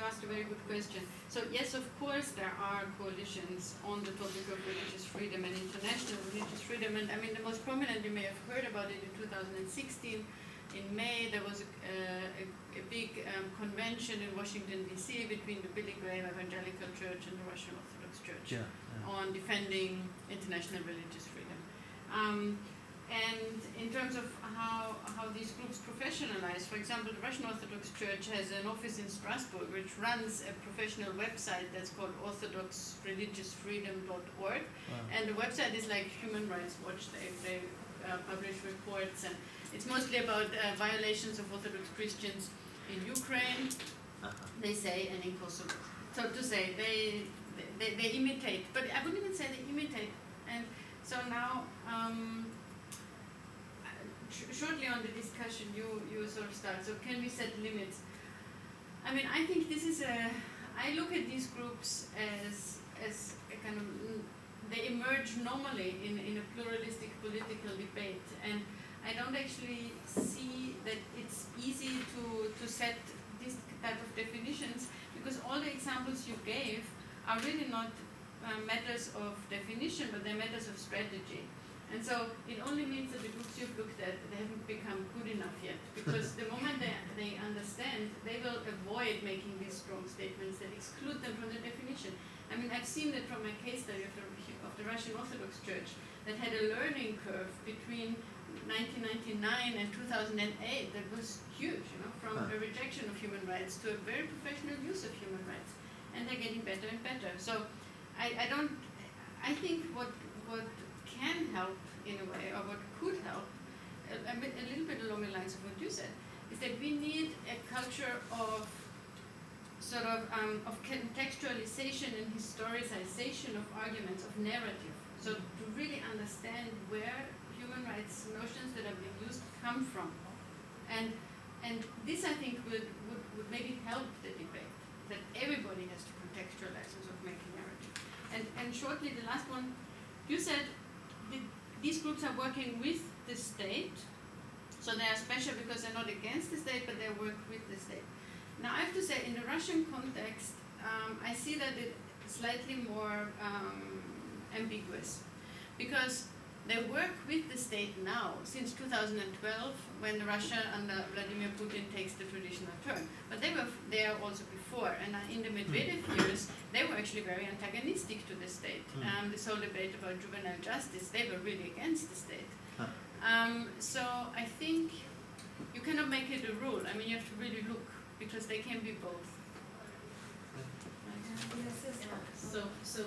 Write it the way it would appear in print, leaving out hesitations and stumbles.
asked a very good question. So yes, of course, there are coalitions on the topic of religious freedom and international religious freedom. And I mean, the most prominent, you may have heard about it in 2016. In May, there was a big convention in Washington, D.C. between the Billy Graham Evangelical Church and the Russian Orthodox Church on defending international religious freedom. And in terms of how these groups professionalize, for example, the Russian Orthodox Church has an office in Strasbourg which runs a professional website that's called orthodoxreligiousfreedom.org. And the website is like Human Rights Watch. They publish reports, and it's mostly about violations of Orthodox Christians in Ukraine, they say, and in Kosovo. So to say, they imitate, but I wouldn't even say they imitate. And so now, shortly on the discussion, you sort of start. So can we set limits? I mean, I think this is I look at these groups as a kind of, they emerge normally in a pluralistic political debate, and I don't actually see that it's easy to set this type of definitions, because all the examples you gave are really not matters of definition, but they're matters of strategy. And so it only means that the groups you've looked at, they haven't become good enough yet, because the moment they understand, they will avoid making these strong statements that exclude them from the definition. I mean, I've seen that from my case study of the Russian Orthodox Church that had a learning curve between 1999 and 2008 that was huge, you know, from a rejection of human rights to a very professional use of human rights, and they're getting better and better. So I think what can help in a way, or what could help, a little bit along the lines of what you said, is that we need a culture of sort of contextualization and historicization of arguments, of narrative. So to really understand where human rights notions that are being used come from. And this, I think, would maybe help the debate, that everybody has to contextualize and sort of make a narrative. And shortly, the last one, you said these groups are working with the state, so they are special because they're not against the state, but they work with the state. Now, I have to say, in the Russian context, I see that it's slightly more ambiguous, because they work with the state now, since 2012, when Russia under Vladimir Putin takes the traditional turn. But they were there also before, and in the Medvedev years, they were actually very antagonistic to the state. This whole debate about juvenile justice, they were really against the state. So I think you cannot make it a rule. I mean, you have to really look, because they can be both. So